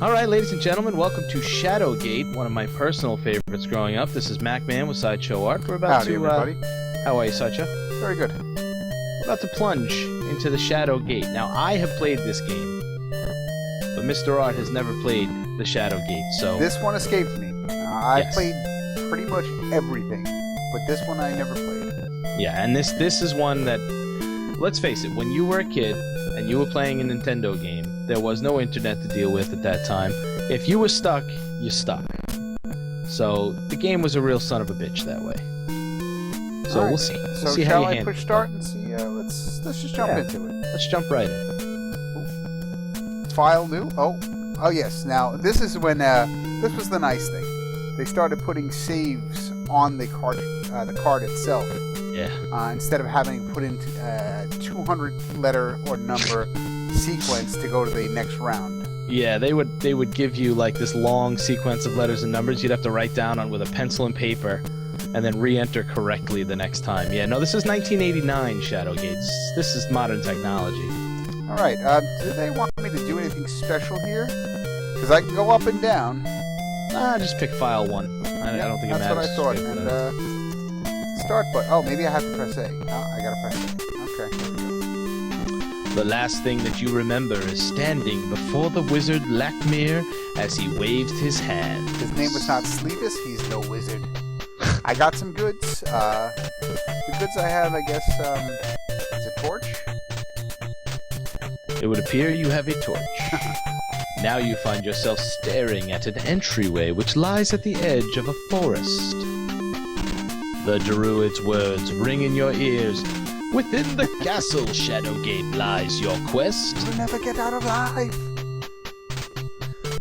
Alright, ladies and gentlemen, welcome to Shadowgate, one of my personal favorites growing up. This is MacMan with SideshowArt. We're about Howdy, everybody. How are you, Sideshow? Very good. We're about to plunge into the Shadowgate. Now, I have played this game, but Mr. Art has never played the Shadowgate, so... This one escaped me. I Yes. played pretty much everything, but this one I never played. Yeah, and this is one that... Let's face it, when you were a kid, and you were playing a Nintendo game, there was no internet to deal with at that time. If you were stuck, you're stuck. So, the game was a real son of a bitch that way. So, Right. we'll see. So We'll see how shall you I handle push it. start and see? Let's just jump into it. Let's jump right in. File new. Oh yes. Now this is when this was the nice thing. They started putting saves on the card itself. Yeah. Instead of having to put in 200 letter or number sequence to go to the next round. Yeah, they would give you like this long sequence of letters and numbers you'd have to write down on with a pencil and paper, and then re-enter correctly the next time. Yeah, no, this is 1989 Shadowgates. This is modern technology. All right. Do they want me to do anything special here? Because I can go up and down. Just pick file 1. I don't think it That's matters. what I thought. Pick, And start button. Oh, maybe I have to press A. Oh, I gotta press A. Okay. Here we go. The last thing that you remember is standing before the wizard Lakmir as he waved his hand. His name was not Sleevis. He's no wizard. I got some goods. The goods I have, I guess, is a torch. It would appear you have a torch. Now you find yourself staring at an entryway which lies at the edge of a forest. The druid's words ring in your ears. Within the castle, Shadowgate, lies your quest. You'll never get out alive.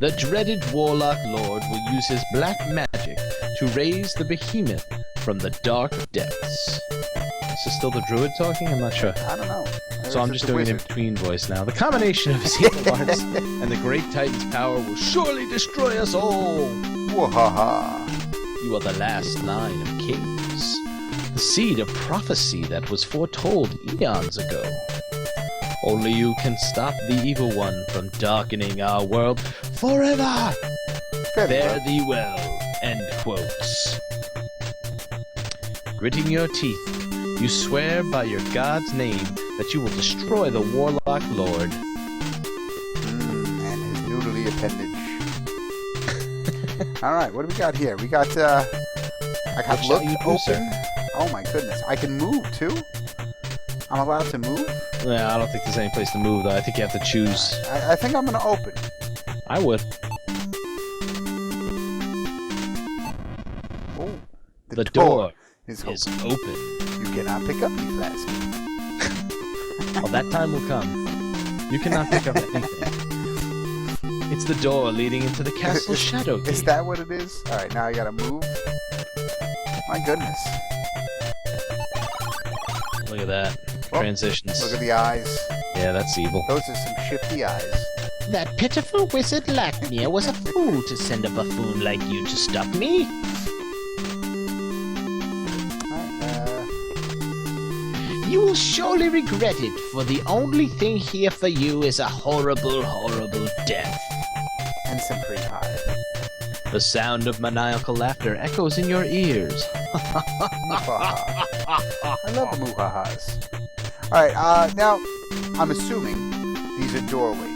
The dreaded Warlock Lord will use his black magic to raise the behemoth from the dark depths. Is this still the druid talking? I'm not sure. I don't know. So I'm just doing an in-between voice now. The combination of his evil arts and the great Titan's power will surely destroy us all. Wahaha. You are the last line of kings, the seed of prophecy that was foretold eons ago. Only you can stop the evil one from darkening our world forever. Fare thee well. End quotes. Gritting your teeth, you swear by your god's name that you will destroy the Warlock Lord. And his noodly appendage. Alright, what do we got here? We got, I got What look shall you do, open. sir? Oh my goodness. I can move too? I'm allowed to move? Yeah, I don't think there's any place to move, though. I think you have to choose. I think I'm going to open. I would. Oh, The door is is open. open. You cannot pick up the flask. Well, that time will come. You cannot pick up anything. It's the door leading into the castle Shadowgate. Is that what it is? Alright, now I gotta move. My goodness. Look at that. Oh, Transitions. Look at the eyes. Yeah, that's evil. Those are some shifty eyes. That pitiful wizard Lakmir was a fool to send a buffoon like you to stop me. Alright, You will surely regret it, for the only thing here for you is a horrible, horrible death. and some free pie. The sound of maniacal laughter echoes in your ears. Muhaha. I love the muhahas. Alright, now, I'm assuming these are doorways.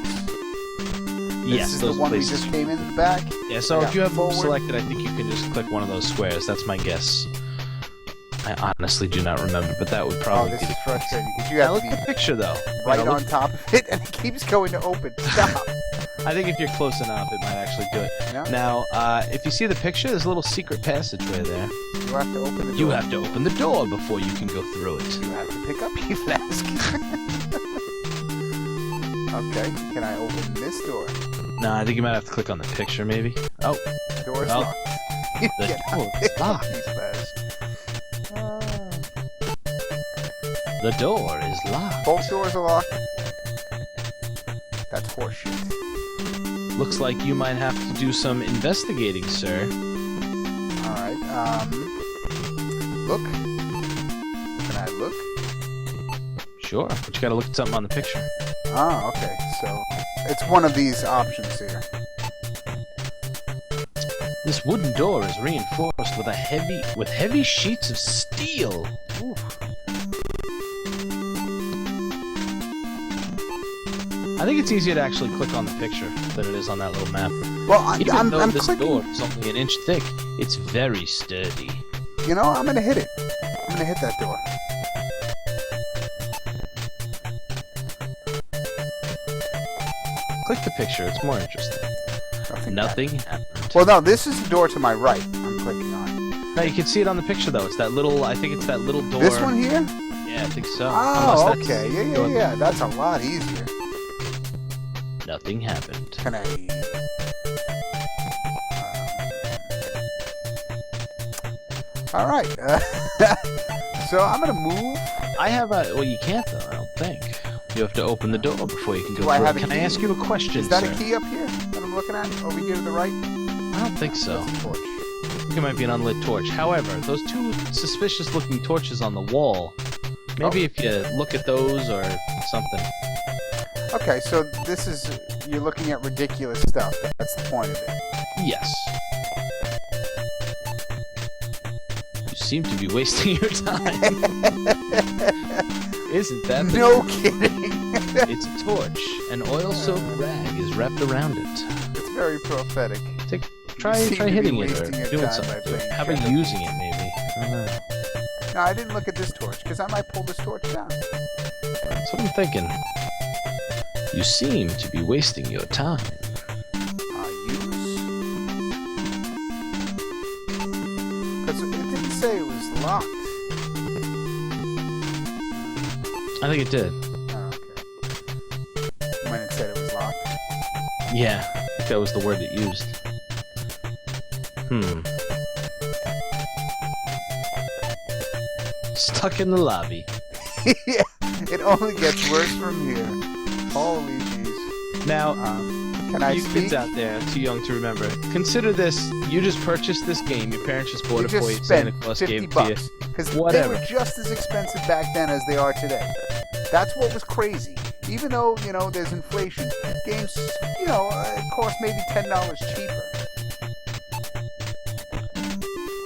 Yes, This is those the one places. we just came in the back. Yeah, so Yeah, if you have move forward. selected, I think you can just click one of those squares. That's my guess. I honestly do not remember, but that would Oh, probably this be is the frustrating because you Now have look to at be the picture, though. right You know, on top of it, and it keeps going to open. Stop. I think if you're close enough, it might actually do it. No? Now, if you see the picture, there's a little secret passageway there. You have to open the door. You have to open the door before you can go through it. You have to pick up your flask. Okay, can I open this door? No, I think you might have to click on the picture, maybe. Oh, The door is Well, locked. You the cannot door is pick up locked. these flasks. the door is locked. Both doors are locked. That's horseshit. Looks like you might have to do some investigating, sir. Alright, look. Can I look? Sure, but you gotta look at something on the picture. Ah, okay. So it's one of these options here. This wooden door is reinforced with heavy sheets of steel. Ooh. I think it's easier to actually click on the picture than it is on that little map. Well, Even though this clicking. door is only an inch thick, it's very sturdy. You know, I'm gonna hit it. I'm gonna hit that door. Click the picture, it's more interesting. Nothing happened. Well, no, this is the door to my right. I'm clicking on. No, you can see it on the picture though. It's that little. I think it's that little door. This one here? Yeah, I think so. Oh, okay. Yeah. That's a lot easier. Nothing happened. Can I? All right. So I'm gonna move. I have a. Well, you can't though. I don't think. You have to open the door before you can go Do I through. have a Can I key? ask you a question, Is that sir? a key up here that I'm looking at? Over here to the right? I don't think so. That's a torch. I think it might be an unlit torch. However, those two suspicious-looking torches on the wall. Maybe if you look at those or something. Okay, so this is you're looking at ridiculous stuff. That's the point of it. Yes. You seem to be wasting your time. Isn't that the No truth? kidding. It's a torch. An oil-soaked rag is wrapped around it. It's very prophetic. Try seem to be hitting it wasting or your doing time something. by playing How about Shadowgate. using it, maybe? I don't know. No, I didn't look at this torch because I might pull this torch down. That's what I'm thinking. You seem to be wasting your time. Use? Because it didn't say it was locked. I think it did. Oh, okay. When it said it was locked. Yeah, I think that was the word it used. Stuck in the lobby. Yeah, it only gets worse from here. Holy jeez. Now, Can I you speak? kids out there, too young to remember, consider this, you just purchased this game, your parents just bought You it for just you, spent Santa Claus 50 gave it to you. bucks. Because they Whatever. were just as expensive back then as they are today. That's what was crazy. Even though, you know, there's inflation, games, you know, cost maybe $10 cheaper.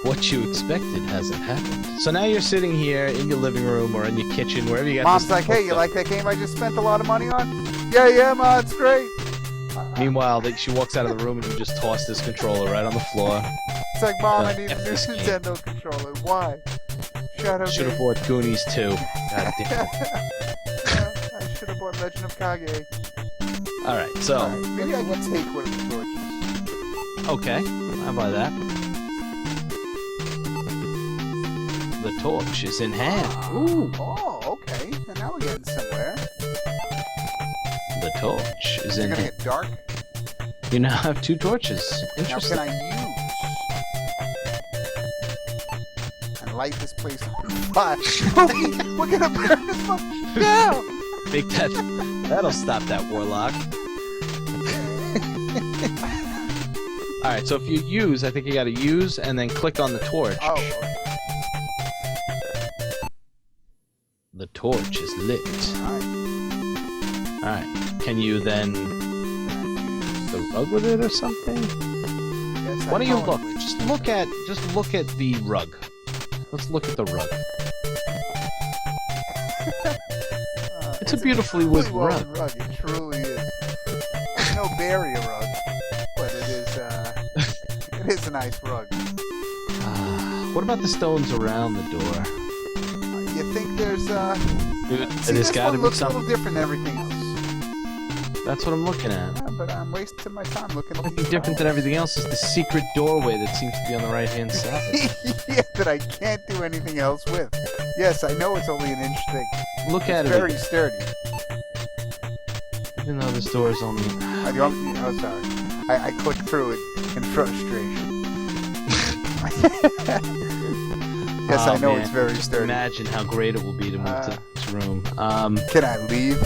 What you expected hasn't happened. So now you're sitting here in your living room or in your kitchen, wherever you got Mom's this like, hey, you like that game I just spent a lot of money on? Yeah, Ma, it's great. Meanwhile, she walks out of the room and you just toss this controller right on the floor. It's like, Mom, I need a F new this game. Nintendo controller. Why? Should have Shadowgate. bought Goonies too. God damn. I should have bought Legend of Kage. Alright, so, Alright, maybe I can take one of the torches. okay, I'll buy that. The torch is in hand. Ooh. Oh, okay. And now we're getting somewhere. The torch is Is it in gonna hand. get dark? You now have two torches. Now Interesting. can I use and light this place on fire? Spooky! We're gonna burn this one down! Make that'll stop that warlock. Alright, so if you use, I think you gotta use and then click on the torch. Oh, okay. The torch is lit. Alright. Alright. Can you then the rug with it or something? Yes, Why don't you I know look? it. Just look at the rug. Let's look at the rug. It's a beautifully woven woven rug. It truly is. It's no barrier rug, but it is a nice rug. What about the stones around the door? You think there's Dude, see, there's this gotta one be looks a something. little different than everything else. That's what I'm looking at. Yeah, but I'm wasting my time looking at Something these different than flowers. everything else is the secret doorway that seems to be on the right-hand side. Yeah, that I can't do anything else with. Yes, I know it's only an inch thick. Look at It's it. very sturdy. Even though this door is only... Oh, sorry. I clicked through it in frustration. Yes, Oh, I know man. it's very sturdy. Imagine how great it will be to move to this room. Can I leave?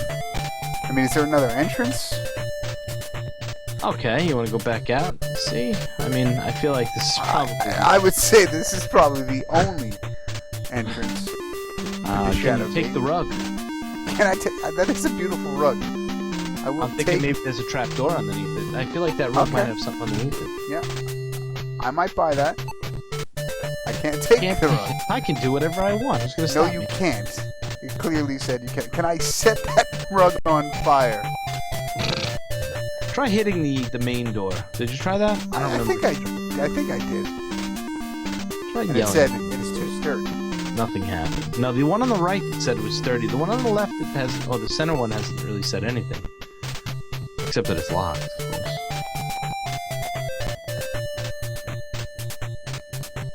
I mean, is there another entrance? Okay, you want to go back out? See? I mean, I feel like this is probably... I would say this is probably the only entrance. can you Shadowgate. take the rug? Can I take? That is a beautiful rug. I will I'm thinking take. maybe there's a trap door underneath it. I feel like that rug Okay. might have something underneath it. Yeah. I might buy that. I can't take the rug. I can do whatever I want. Who's gonna No, stop you me? can't. You clearly said you can't. Can I set that rug on fire? Try hitting the main door. Did you try that? I don't remember. I think I did. Try And yelling. it said it is too sturdy. Nothing happened. No, the one on the right said it was sturdy. The one on the left, it has. Oh, the center one hasn't really said anything. Except that it's locked, of course.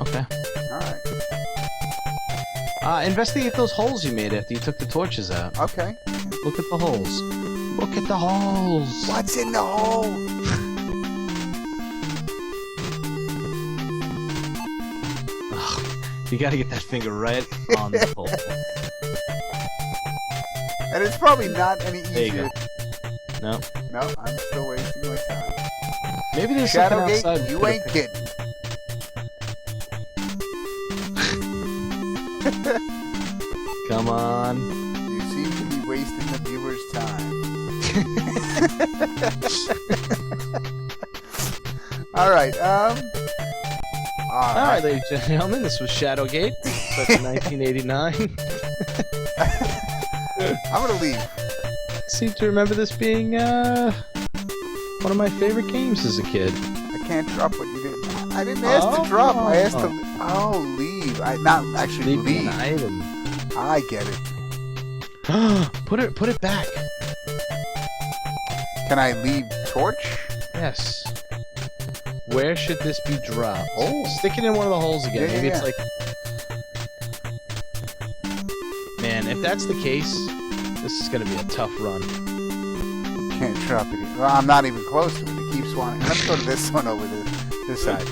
Okay. Alright. Investigate those holes you made after you took the torches out. Okay. Look at the holes. Look at the holes. What's in the hole? Ugh, you gotta get that finger right on the hole. And it's probably not any There you easier. go. No. No, I'm still wasting my time. Maybe there's something outside. Shadowgate, you ain't kidding. Come on. You seem to be wasting the viewer's time. Alright, Alright, ladies and gentlemen, this was Shadowgate, back in 1989. I'm gonna leave. Seem to remember this being, one of my favorite games as a kid. I can't drop what you did. I didn't ask to drop. I asked to. Oh, leave. Not actually Leave leave. an item. I get it. Put it back. Can I leave torch? Yes. Where should this be dropped? Oh. Stick it in one of the holes again. Yeah, Maybe yeah, it's like... Man, if that's the case, this is going to be a tough run. Can't drop it. Well, I'm not even close to it. It keeps wanting. Let's go to this one over this side.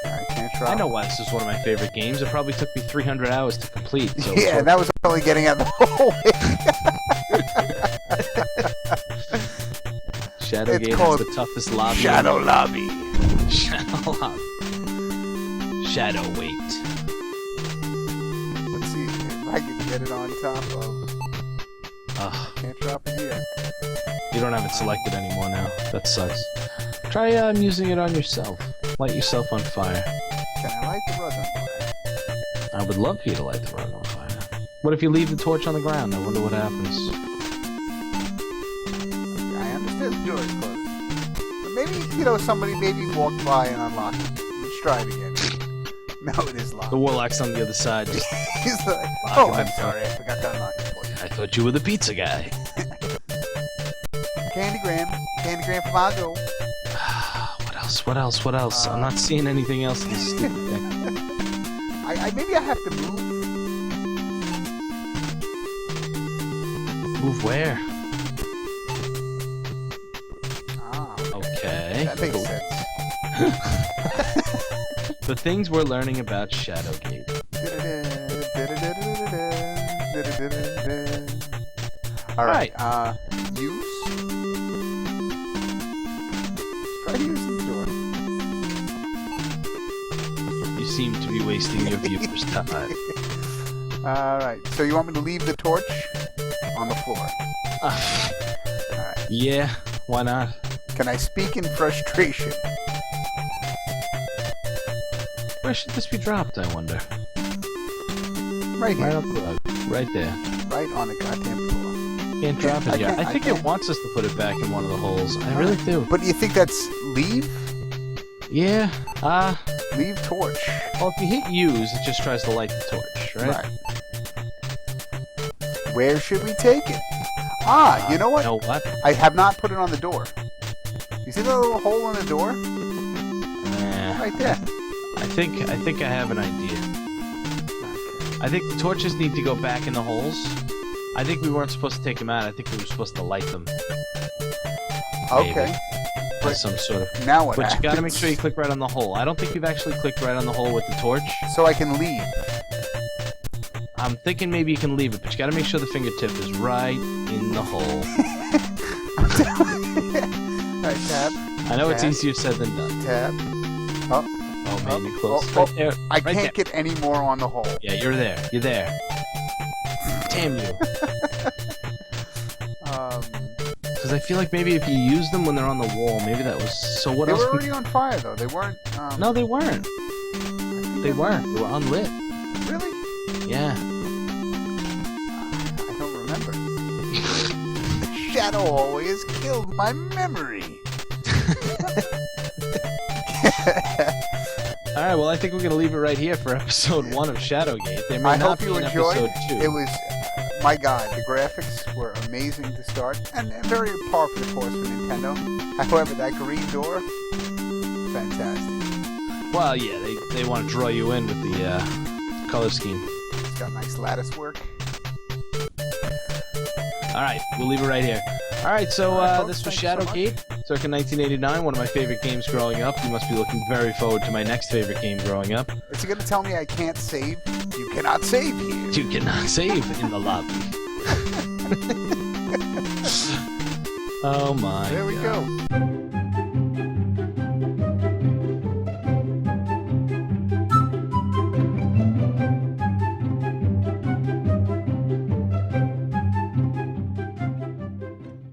I can't drop. I know why this is one of my favorite games. It probably took me 300 hours to complete. So Yeah, and that was only getting out the whole way. Shadowgate called is the toughest lobby. Shadowlobby. Shadowlobby. Shadowweight. Let's see if I can get it on top of. Ugh, Can't drop it here. you don't have it selected anymore now. That sucks. Try using it on yourself. Light yourself on fire. Can I light the rug on fire? I would love for you to light the rug on fire. What if you leave the torch on the ground? I wonder what happens. I understood the door is closed. But maybe, somebody maybe walked by and unlocked it. Let's try it again. No, it is locked. The warlock's on the other side. Just, He's like, Lock oh, him I'm in. sorry. I forgot to unlock the door. I thought you were the pizza guy. Candygram from Mago. What else? I'm not seeing anything else in this stupid thing. Maybe I have to move. Move where? Ah, Okay. that makes Cool. sense. The things we're learning about Shadowgate. Alright, use. Try using the door. You seem to be wasting your viewer's time. Alright, so you want me to leave the torch on the floor? Alright. Yeah, why not? Can I speak in frustration? Where should this be dropped, I wonder? Right Right here. on the rug. Right there. Right on the goddamn floor. Can't drop it here. I think it wants us to put it back in one of the holes. I really do. But you think that's leave? Yeah. Leave torch. Well, if you hit use, it just tries to light the torch, right? Where should we take it? Ah, you know what? You know what? I have not put it on the door. You see the little hole in the door? Right there. I think I have an idea. I think the torches need to go back in the holes. I think we weren't supposed to take them out. I think we were supposed to light them. Okay. By some sort of... Now what But you gotta make happens? sure you click right on the hole. I don't think you've actually clicked right on the hole with the torch. So I can leave. I'm thinking maybe you can leave it, but you gotta make sure the fingertip is right in the hole. Alright, tab. I know it's Tab. easier said than done. Tab. Oh, Oh man, you're close. oh, Right there. I Right can't there. get any more on the hole. Yeah, you're there. You're there. Damn you. Because because I feel like maybe if you use them when they're on the wall, maybe that was... So what They else? were already on fire, though. They weren't... No, they weren't. They weren't. They were unlit. Really? Yeah. I don't remember. Shadow always killed my memory. Alright, well, I think we're going to leave it right here for episode 1 of Shadowgate. There may I not hope you be an enjoyed. episode 2. It was, my God, the graphics were amazing to start, and very par for the course for Nintendo. However, that green door, fantastic. Well, yeah, they want to draw you in with the color scheme. It's got nice lattice work. Alright, we'll leave it right here. Alright, so folks, this was thank you so Shadowgate, circa 1989, one of my favorite games growing up. You must be looking very forward to my next favorite game growing up. Is he going to tell me I can't save? You cannot save here. You cannot save in the lobby. Oh my There we God. go.